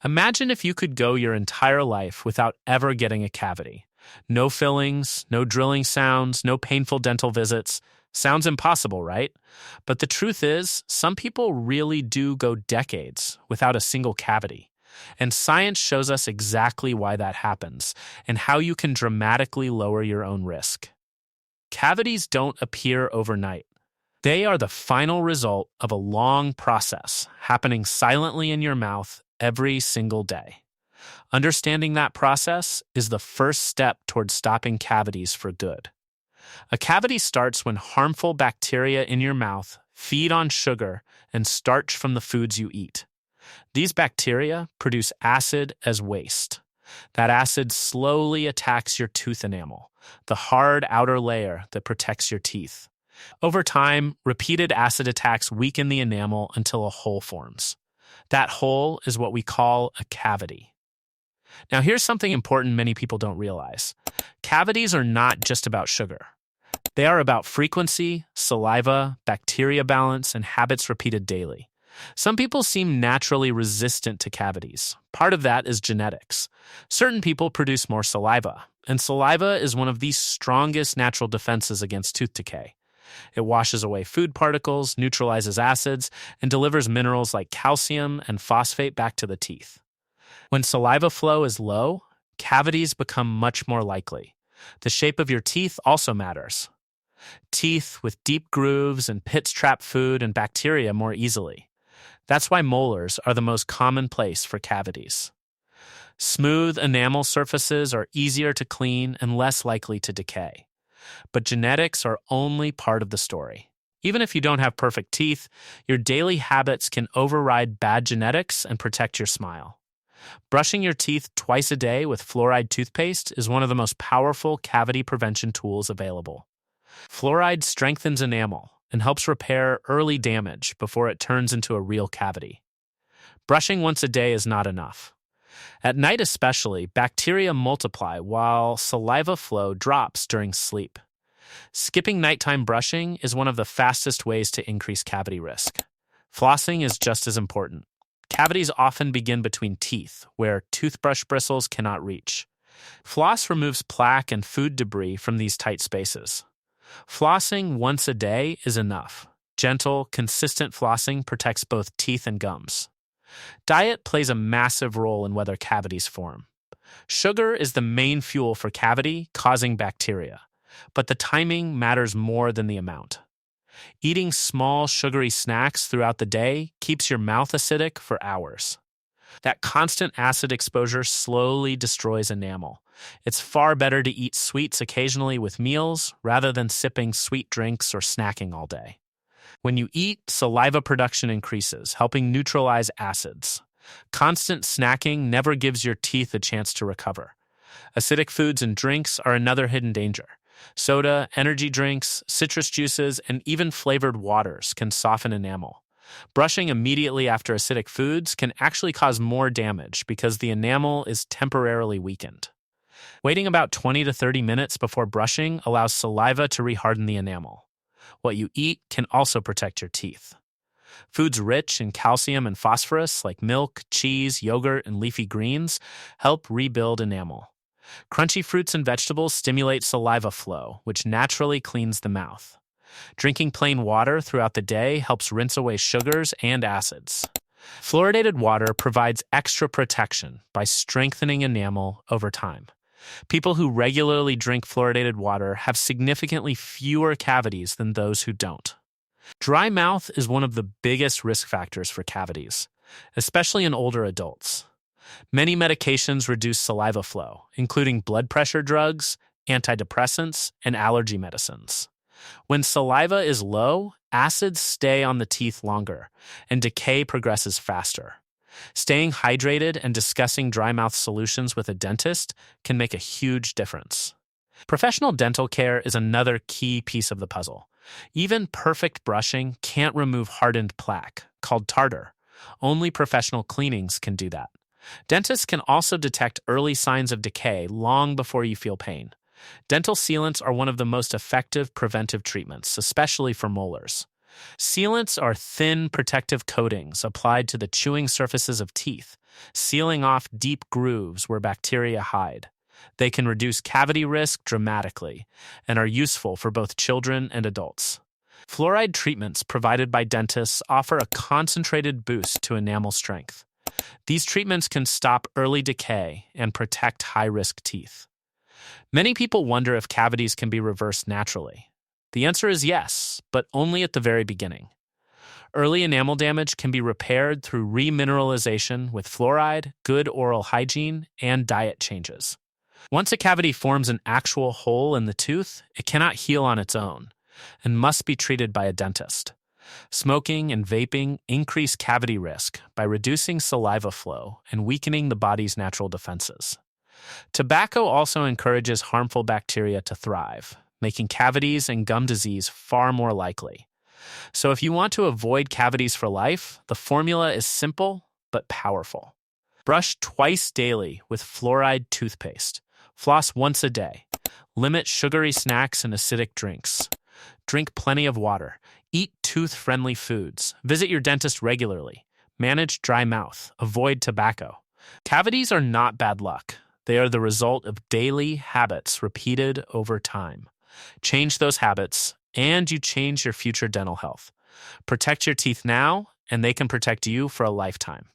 Imagine if you could go your entire life without ever getting a cavity. No fillings, no drilling sounds, no painful dental visits. Sounds impossible, right? But the truth is, some people really do go decades without a single cavity. And science shows us exactly why that happens and how you can dramatically lower your own risk. Cavities don't appear overnight. They are the final result of a long process happening silently in your mouth every single day. Understanding that process is the first step toward stopping cavities for good. A cavity starts when harmful bacteria in your mouth feed on sugar and starch from the foods you eat. These bacteria produce acid as waste. That acid slowly attacks your tooth enamel, the hard outer layer that protects your teeth. Over time, repeated acid attacks weaken the enamel until a hole forms. That hole is what we call a cavity. Now, here's something important many people don't realize. Cavities are not just about sugar. They are about frequency, saliva, bacteria balance, and habits repeated daily. Some people seem naturally resistant to cavities. Part of that is genetics. Certain people produce more saliva, and saliva is one of the strongest natural defenses against tooth decay. It washes away food particles, neutralizes acids, and delivers minerals like calcium and phosphate back to the teeth. When saliva flow is low, cavities become much more likely. The shape of your teeth also matters. Teeth with deep grooves and pits trap food and bacteria more easily. That's why molars are the most common place for cavities. Smooth enamel surfaces are easier to clean and less likely to decay. But genetics are only part of the story. Even if you don't have perfect teeth, your daily habits can override bad genetics and protect your smile. Brushing your teeth twice a day with fluoride toothpaste is one of the most powerful cavity prevention tools available. Fluoride strengthens enamel and helps repair early damage before it turns into a real cavity. Brushing once a day is not enough. At night especially, bacteria multiply while saliva flow drops during sleep. Skipping nighttime brushing is one of the fastest ways to increase cavity risk. Flossing is just as important. Cavities often begin between teeth, where toothbrush bristles cannot reach. Floss removes plaque and food debris from these tight spaces. Flossing once a day is enough. Gentle, consistent flossing protects both teeth and gums. Diet plays a massive role in whether cavities form. Sugar is the main fuel for cavity-causing bacteria, but the timing matters more than the amount. Eating small, sugary snacks throughout the day keeps your mouth acidic for hours. That constant acid exposure slowly destroys enamel. It's far better to eat sweets occasionally with meals rather than sipping sweet drinks or snacking all day. When you eat, saliva production increases, helping neutralize acids. Constant snacking never gives your teeth a chance to recover. Acidic foods and drinks are another hidden danger. Soda, energy drinks, citrus juices, and even flavored waters can soften enamel. Brushing immediately after acidic foods can actually cause more damage because the enamel is temporarily weakened. Waiting about 20 to 30 minutes before brushing allows saliva to reharden the enamel. What you eat can also protect your teeth. Foods rich in calcium and phosphorus, like milk, cheese, yogurt, and leafy greens, help rebuild enamel. Crunchy fruits and vegetables stimulate saliva flow, which naturally cleans the mouth. Drinking plain water throughout the day helps rinse away sugars and acids. Fluoridated water provides extra protection by strengthening enamel over time. People who regularly drink fluoridated water have significantly fewer cavities than those who don't. Dry mouth is one of the biggest risk factors for cavities, especially in older adults. Many medications reduce saliva flow, including blood pressure drugs, antidepressants, and allergy medicines. When saliva is low, acids stay on the teeth longer, and decay progresses faster. Staying hydrated and discussing dry mouth solutions with a dentist can make a huge difference. Professional dental care is another key piece of the puzzle. Even perfect brushing can't remove hardened plaque, called tartar. Only professional cleanings can do that. Dentists can also detect early signs of decay long before you feel pain. Dental sealants are one of the most effective preventive treatments, especially for molars. Sealants are thin protective coatings applied to the chewing surfaces of teeth, sealing off deep grooves where bacteria hide. They can reduce cavity risk dramatically and are useful for both children and adults. Fluoride treatments provided by dentists offer a concentrated boost to enamel strength. These treatments can stop early decay and protect high-risk teeth. Many people wonder if cavities can be reversed naturally. The answer is yes, but only at the very beginning. Early enamel damage can be repaired through remineralization with fluoride, good oral hygiene, and diet changes. Once a cavity forms an actual hole in the tooth, it cannot heal on its own and must be treated by a dentist. Smoking and vaping increase cavity risk by reducing saliva flow and weakening the body's natural defenses. Tobacco also encourages harmful bacteria to thrive, making cavities and gum disease far more likely. So if you want to avoid cavities for life, the formula is simple but powerful. Brush twice daily with fluoride toothpaste. Floss once a day. Limit sugary snacks and acidic drinks. Drink plenty of water. Eat tooth-friendly foods. Visit your dentist regularly. Manage dry mouth. Avoid tobacco. Cavities are not bad luck. They are the result of daily habits repeated over time. Change those habits, and you change your future dental health. Protect your teeth now, and they can protect you for a lifetime.